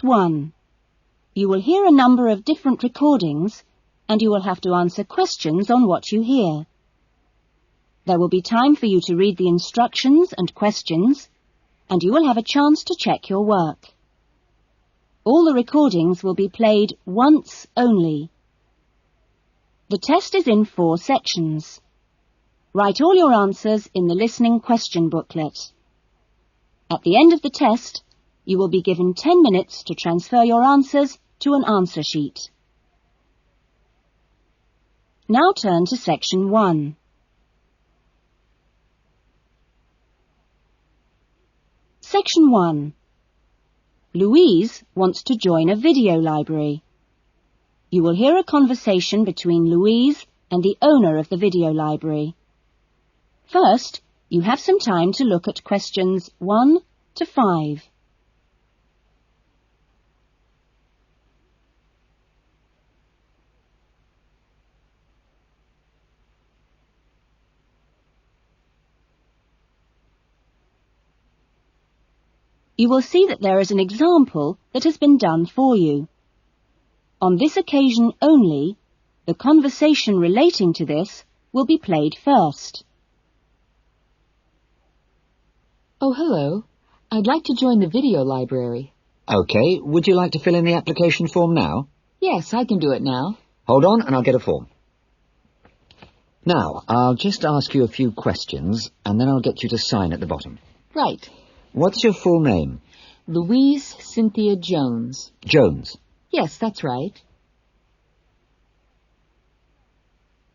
1. You will hear a number of different recordings, and you will have to answer questions on what you hear. There will be time for you to read the instructions and questions, and you will have a chance to check your work. All the recordings will be played once only. The test is in 4 sections. Write all your answers in the listening question booklet. At the end of the test, you will be given 10 minutes to transfer your answers to an answer sheet. Now turn to Section 1. Section 1. Louise wants to join a video library. You will hear a conversation between Louise and the owner of the video library. First, you have some time to look at questions 1 to 5. You will see that there is an example that has been done for you. On this occasion only, the conversation relating to this will be played first. Oh, hello. I'd like to join the video library. OK, would you like to fill in the application form now? Yes, I can do it now. Hold on and I'll get a form. Now, I'll just ask you a few questions and then I'll get you to sign at the bottom. Right. What's your full name? Louise Cynthia Jones. Jones. Yes, that's right.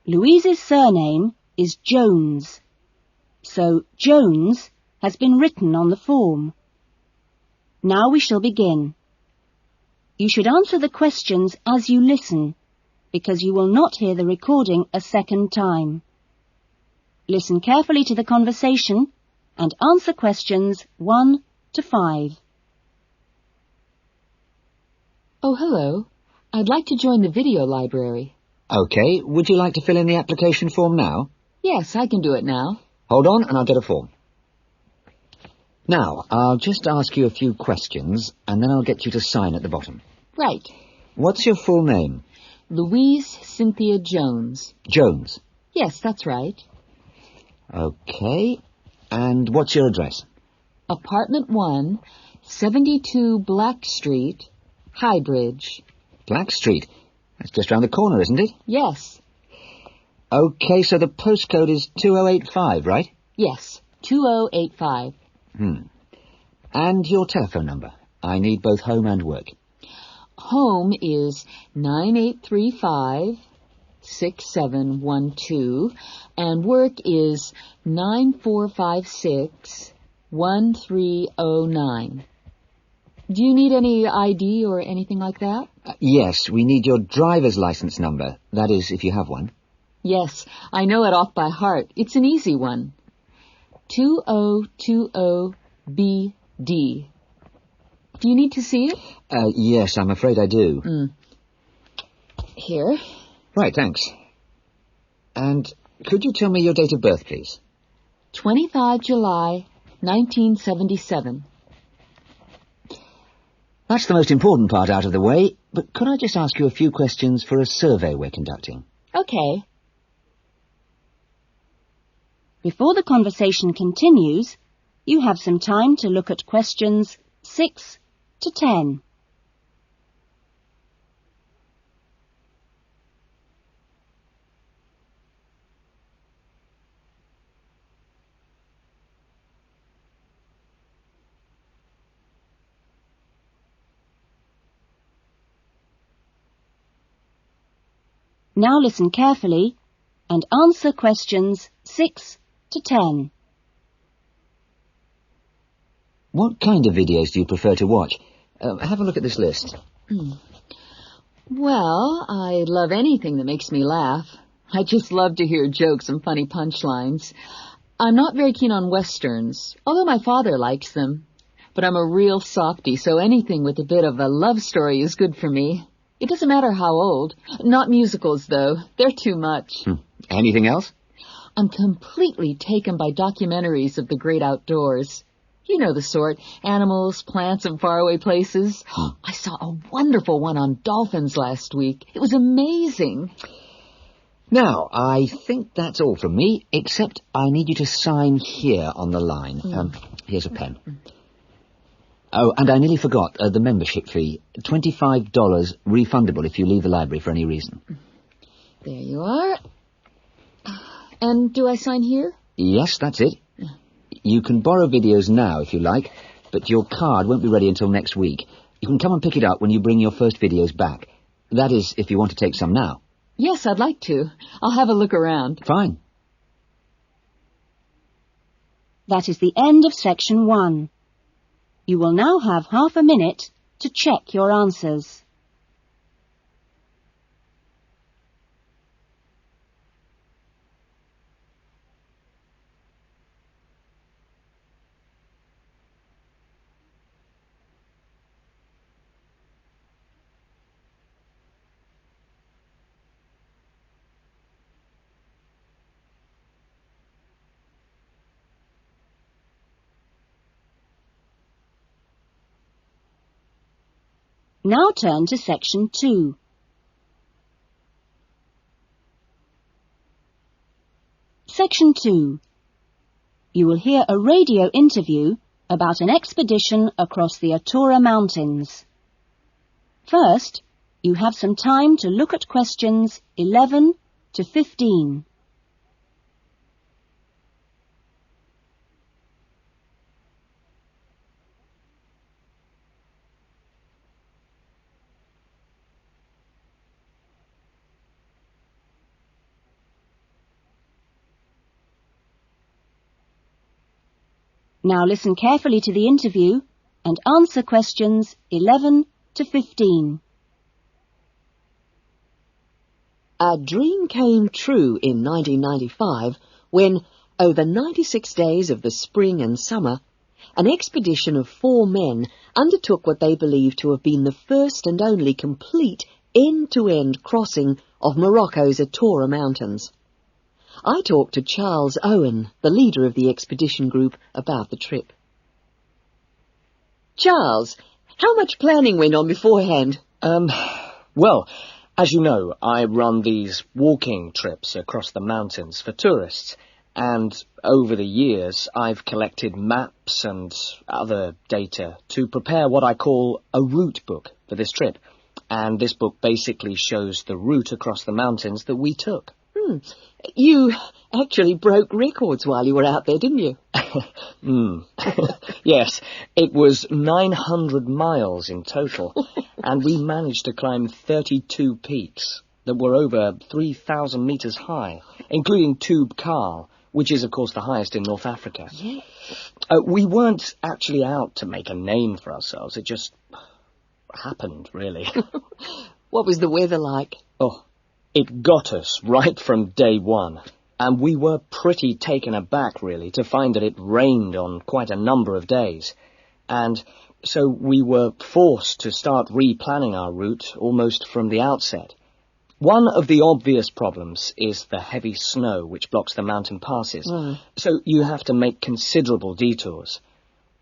Louise's surname is Jones, so Jones has been written on the form. Now we shall begin. You should answer the questions as you listen, because you will not hear the recording a second time. Listen carefully to the conversation and answer questions 1 to 5. Oh, hello. I'd like to join the video library. OK, would you like to fill in the application form now? Yes, I can do it now. Hold on and I'll get a form. Now, I'll just ask you a few questions and then I'll get you to sign at the bottom. Right. What's your full name? Louise Cynthia Jones. Jones. Yes, that's right. OK. And what's your address? Apartment 1, 72 Black Street, Highbridge. Black Street? That's just round the corner, isn't it? Yes. OK, so the postcode is 2085, right? Yes, 2085. And your telephone number? I need both home and work. Home is 9835-6712, and work is 9456-1309. Do you need any ID or anything like that? Yes, we need your driver's license number. That is, if you have one. Yes, I know it off by heart. It's an easy one. 2020BD. Do you need to see it? Yes, I'm afraid I do. Here. Right, thanks. And could you tell me your date of birth, please? 25 July, 1977. That's the most important part out of the way, but could I just ask you a few questions for a survey we're conducting? Okay. Before the conversation continues, you have some time to look at questions 6 to 10. Now listen carefully and answer questions 6 to 10. What kind of videos do you prefer to watch? Have a look at this list. Well, I love anything that makes me laugh. I just love to hear jokes and funny punchlines. I'm not very keen on westerns, although my father likes them. But I'm a real softie, so anything with a bit of a love story is good for me. It doesn't matter how old. Not musicals, though. They're too much. Anything else? I'm completely taken by documentaries of the great outdoors. You know the sort. Animals, plants, and faraway places. I saw a wonderful one on dolphins last week. It was amazing. Now, I think that's all from me, except I need you to sign here on the line. Here's a pen. Oh, and I nearly forgot the membership fee. $25 refundable if you leave the library for any reason. There you are. And do I sign here? Yes, that's it. You can borrow videos now if you like, but your card won't be ready until next week. You can come and pick it up when you bring your first videos back. That is, if you want to take some now. Yes, I'd like to. I'll have a look around. Fine. That is the end of section 1. You will now have half a minute to check your answers. Now turn to section 2. Section 2. You will hear a radio interview about an expedition across the Atura Mountains. First, you have some time to look at questions 11 to 15. Now listen carefully to the interview and answer questions 11 to 15. A dream came true in 1995 when, over 96 days of the spring and summer, an expedition of 4 men undertook what they believed to have been the first and only complete end-to-end crossing of Morocco's Atura Mountains. I talked to Charles Owen, the leader of the expedition group, about the trip. Charles, how much planning went on beforehand? Well, as you know, I run these walking trips across the mountains for tourists, and over the years I've collected maps and other data to prepare what I call a route book for this trip. And this book basically shows the route across the mountains that we took. You actually broke records while you were out there, didn't you? Yes, it was 900 miles in total, and we managed to climb 32 peaks that were over 3,000 metres high, including Tube Karl, which is, of course, the highest in North Africa. Yeah. We weren't actually out to make a name for ourselves. It just happened, really. What was the weather like? Oh, it got us right from day one, and we were pretty taken aback, really, to find that it rained on quite a number of days. And so we were forced to start replanning our route almost from the outset. One of the obvious problems is the heavy snow which blocks the mountain passes, so you have to make considerable detours.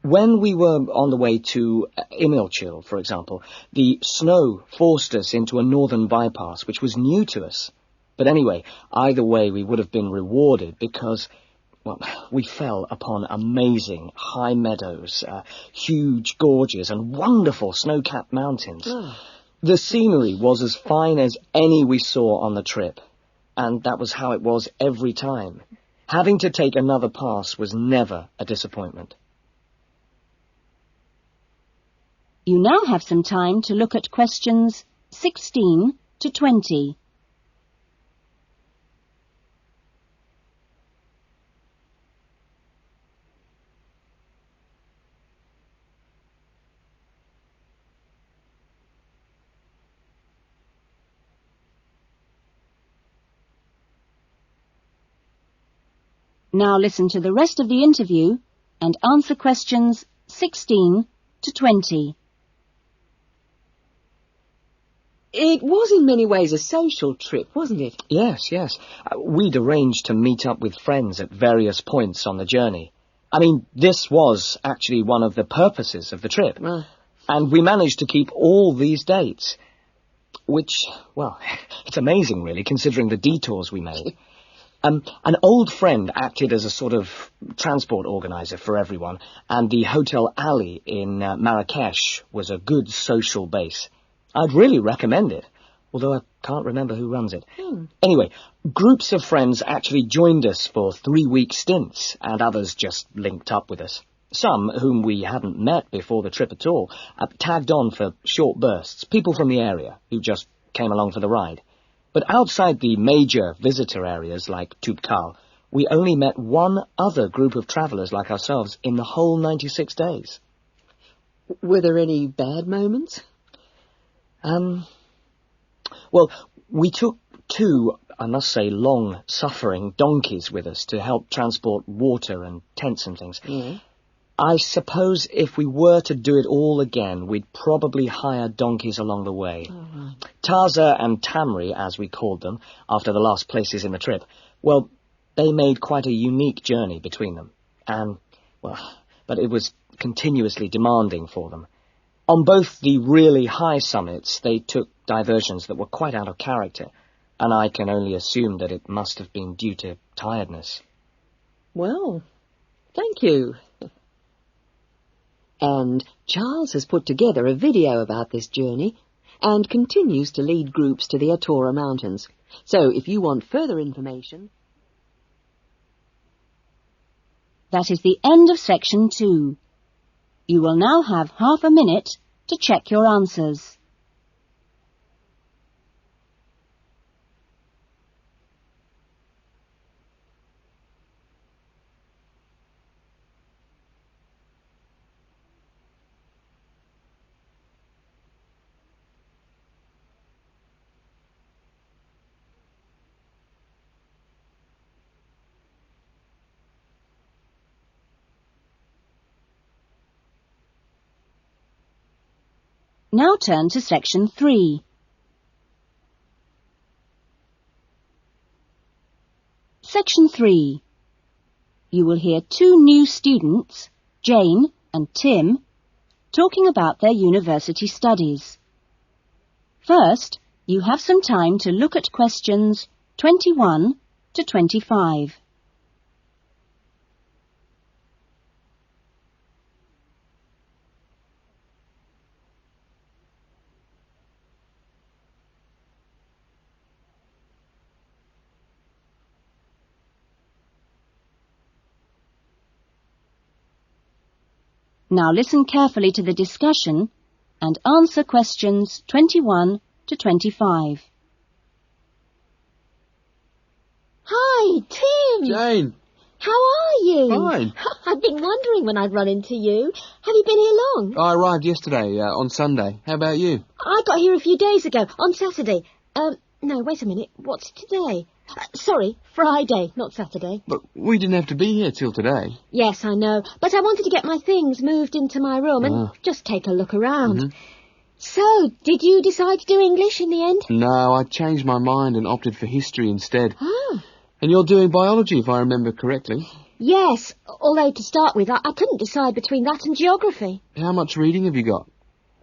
When we were on the way to Ielts, for example, the snow forced us into a northern bypass, which was new to us. But anyway, either way, we would have been rewarded because, well, we fell upon amazing high meadows, huge gorges, and wonderful snow-capped mountains. The scenery was as fine as any we saw on the trip, and that was how it was every time. Having to take another pass was never a disappointment. You now have some time to look at questions 16 to 20. Now listen to the rest of the interview and answer questions 16 to 20. It was in many ways a social trip, wasn't it? Yes. We'd arranged to meet up with friends at various points on the journey. I mean, this was actually one of the purposes of the trip. And we managed to keep all these dates. Which, well, it's amazing, really, considering the detours we made. An old friend acted as a sort of transport organizer for everyone, and the Hotel Ali in Marrakesh was a good social base. I'd really recommend it, although I can't remember who runs it. Anyway, groups of friends actually joined us for 3-week stints, and others just linked up with us. Some, whom we hadn't met before the trip at all, tagged on for short bursts, people from the area who just came along for the ride. But outside the major visitor areas like Toubkal, we only met one other group of travellers like ourselves in the whole 96 days. Were there any bad moments? Well, we took 2, I must say, long-suffering donkeys with us to help transport water and tents and things. I suppose if we were to do it all again, we'd probably hire donkeys along the way. Taza and Tamri, as we called them, after the last places in the trip, well, they made quite a unique journey between them. And, well, but it was continuously demanding for them. On both the really high summits, they took diversions that were quite out of character, and I can only assume that it must have been due to tiredness. Well, thank you. And Charles has put together a video about this journey and continues to lead groups to the Atora Mountains. So if you want further information... That is the end of section 2. You will now have half a minute to check your answers. Now turn to section 3. Section 3. You will hear 2 new students, Jane and Tim, talking about their university studies. First, you have some time to look at questions 21 to 25. Now listen carefully to the discussion and answer questions 21 to 25. Hi, Tim. Jane. How are you? Fine. I've been wondering when I'd run into you. Have you been here long? I arrived yesterday, on Sunday. How about you? I got here a few days ago, on Saturday. No, wait a minute. What's today? Sorry, Friday, not Saturday. But we didn't have to be here till today. Yes, I know. But I wanted to get my things moved into my room and just take a look around. So, did you decide to do English in the end? No, I changed my mind and opted for history instead. Oh. And you're doing biology, if I remember correctly. Yes, although to start with, I couldn't decide between that and geography. How much reading have you got?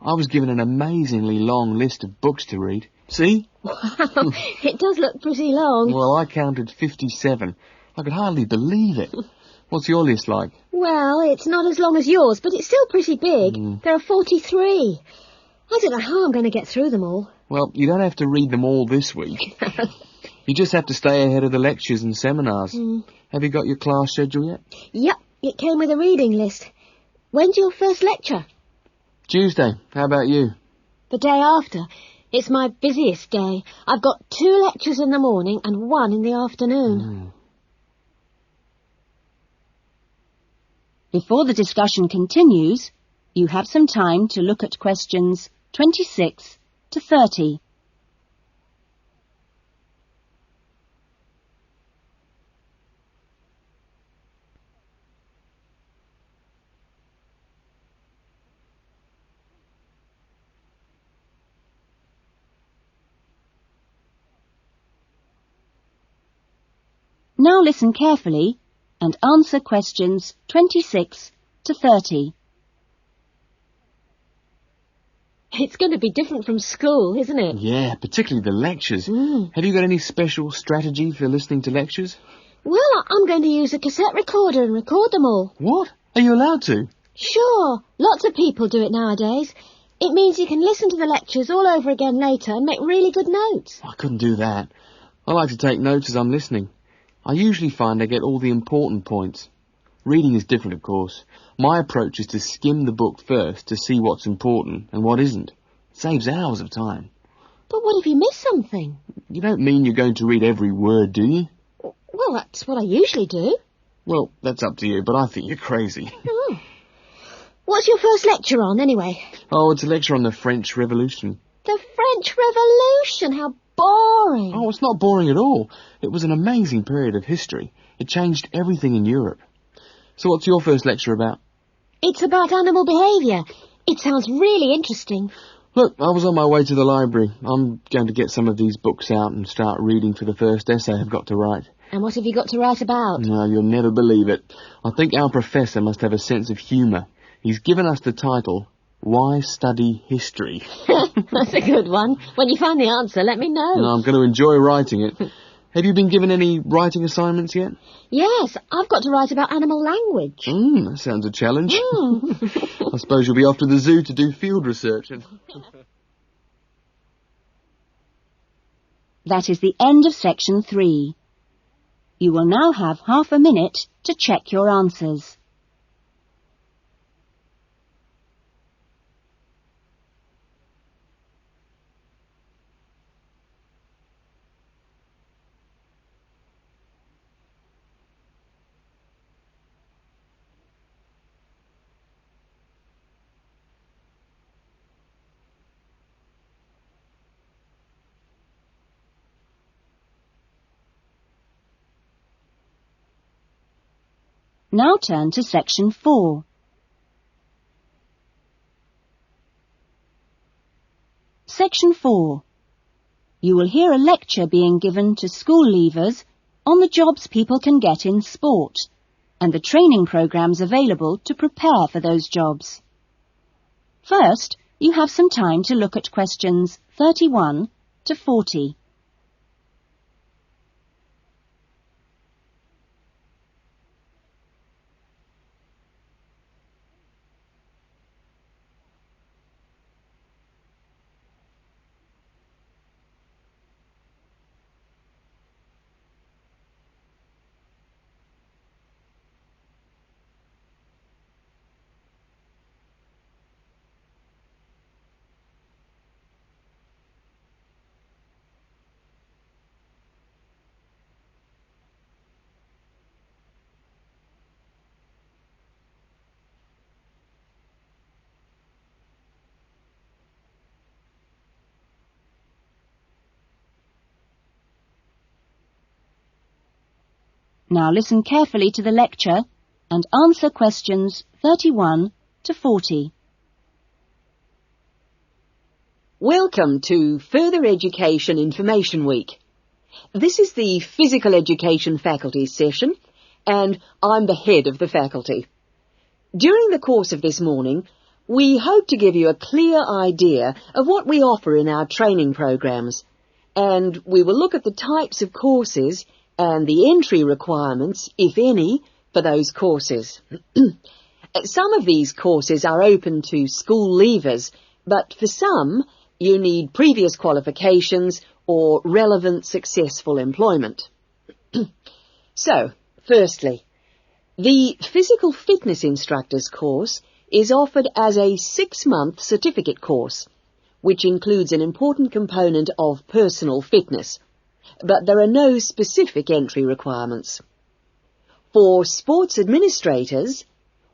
I was given an amazingly long list of books to read. See? Wow, it does look pretty long. Well, I counted 57. I could hardly believe it. What's your list like? Well, it's not as long as yours, but it's still pretty big. There are 43. I don't know how I'm going to get through them all. Well, you don't have to read them all this week. You just have to stay ahead of the lectures and seminars. Have you got your class schedule yet? Yep, it came with a reading list. When's your first lecture? Tuesday. How about you? The day after. It's my busiest day. I've got 2 lectures in the morning and 1 in the afternoon. Before the discussion continues, you have some time to look at questions 26 to 30. Now listen carefully and answer questions 26 to 30. It's going to be different from school, isn't it? Yeah, particularly the lectures. Have you got any special strategy for listening to lectures? Well, I'm going to use a cassette recorder and record them all. What? Are you allowed to? Sure, lots of people do it nowadays. It means you can listen to the lectures all over again later and make really good notes. I couldn't do that. I like to take notes as I'm listening. I usually find I get all the important points. Reading is different, of course. My approach is to skim the book first to see what's important and what isn't. It saves hours of time. But what if you miss something? You don't mean you're going to read every word, do you? Well, that's what I usually do. Well, that's up to you, but I think you're crazy. Oh. What's your first lecture on, anyway? Oh, it's a lecture on the French Revolution. The French Revolution, how boring. Oh, it's not boring at all. It was an amazing period of history. It changed everything in Europe. So what's your first lecture about? It's about animal behaviour. It sounds really interesting. Look, I was on my way to the library. I'm going to get some of these books out and start reading for the first essay I've got to write. And what have you got to write about? No, you'll never believe it. I think our professor must have a sense of humour. He's given us the title, Why Study History? That's a good one. When you find the answer, let me know. No, I'm going to enjoy writing it. Have you been given any writing assignments yet? Yes, I've got to write about animal language. That sounds a challenge. I suppose you'll be off to the zoo to do field research. That is the end of section 3. You will now have half a minute to check your answers. Now turn to section 4. Section 4. You will hear a lecture being given to school leavers on the jobs people can get in sport and the training programs available to prepare for those jobs. First, you have some time to look at questions 31 to 40. Now listen carefully to the lecture and answer questions 31 to 40. Welcome to Further Education Information Week. This is the Physical Education Faculty session, and I'm the head of the faculty. During the course of this morning, we hope to give you a clear idea of what we offer in our training programs, and we will look at the types of courses and the entry requirements, if any, for those courses. Some of these courses are open to school leavers, but for some, you need previous qualifications or relevant successful employment. So, firstly, the Physical Fitness Instructors course is offered as a 6-month certificate course, which includes an important component of personal fitness, but there are no specific entry requirements. For sports administrators,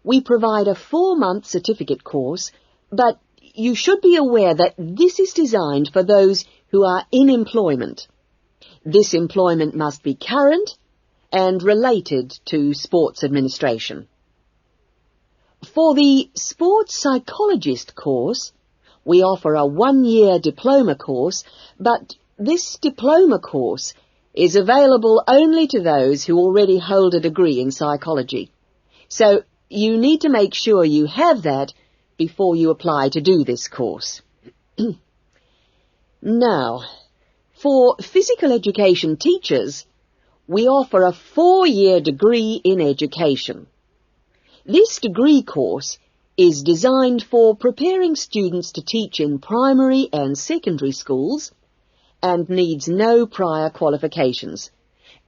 we provide a 4-month certificate course, but you should be aware that this is designed for those who are in employment. This employment must be current and related to sports administration. For the sports psychologist course, we offer a 1-year diploma course, but this diploma course is available only to those who already hold a degree in psychology. So you need to make sure you have that before you apply to do this course. Now, for physical education teachers, we offer a 4-year degree in education. This degree course is designed for preparing students to teach in primary and secondary schools and needs no prior qualifications,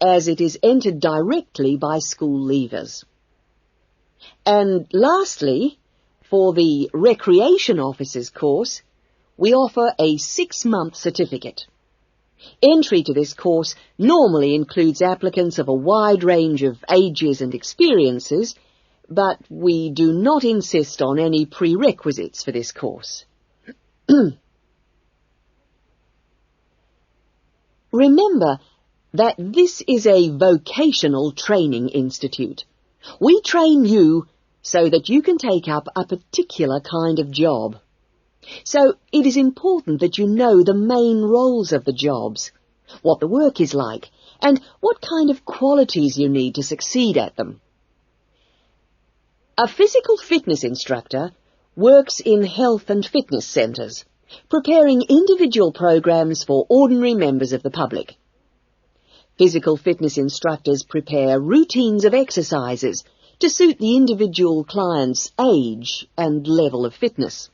as it is entered directly by school leavers. And lastly, for the recreation officers course, we offer a 6-month certificate. Entry to this course normally includes applicants of a wide range of ages and experiences, but we do not insist on any prerequisites for this course. Remember that this is a vocational training institute. We train you so that you can take up a particular kind of job. So it is important that you know the main roles of the jobs, what the work is like, and what kind of qualities you need to succeed at them. A physical fitness instructor works in health and fitness centres, preparing individual programs for ordinary members of the public. Physical fitness instructors prepare routines of exercises to suit the individual client's age and level of fitness.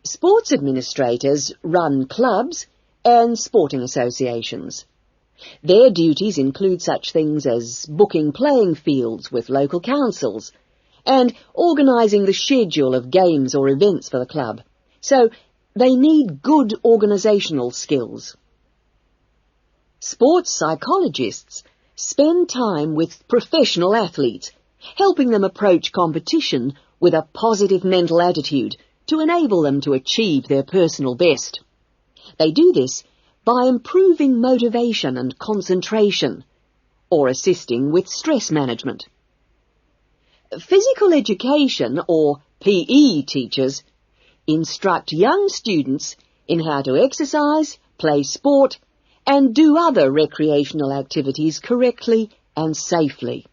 Sports administrators run clubs and sporting associations. Their duties include such things as booking playing fields with local councils and organising the schedule of games or events for the club. So they need good organisational skills. Sports psychologists spend time with professional athletes, helping them approach competition with a positive mental attitude to enable them to achieve their personal best. They do this by improving motivation and concentration, or assisting with stress management. Physical education, or PE teachers, instruct young students in how to exercise, play sport, and do other recreational activities correctly and safely.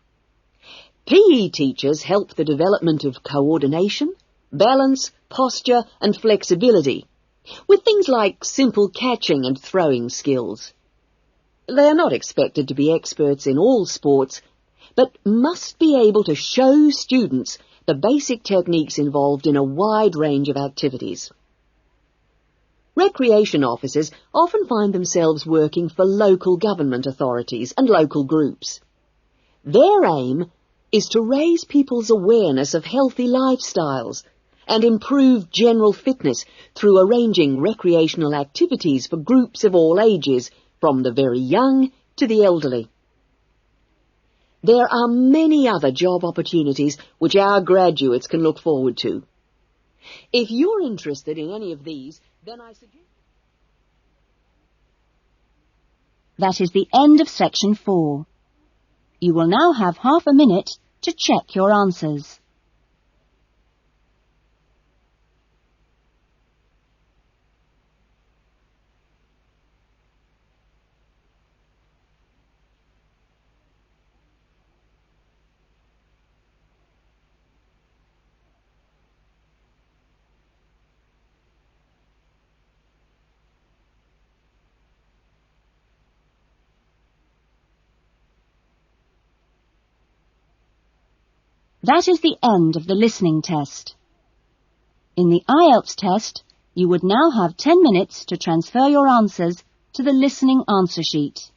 PE teachers help the development of coordination, balance, posture and flexibility, with things like simple catching and throwing skills. They are not expected to be experts in all sports, but must be able to show students the basic techniques involved in a wide range of activities. Recreation officers often find themselves working for local government authorities and local groups. Their aim is to raise people's awareness of healthy lifestyles and improve general fitness through arranging recreational activities for groups of all ages, from the very young to the elderly. There are many other job opportunities which our graduates can look forward to. If you're interested in any of these, then I suggest... That is the end of section 4. You will now have half a minute to check your answers. That is the end of the listening test. In the Ielts test, you would now have 10 minutes to transfer your answers to the listening answer sheet.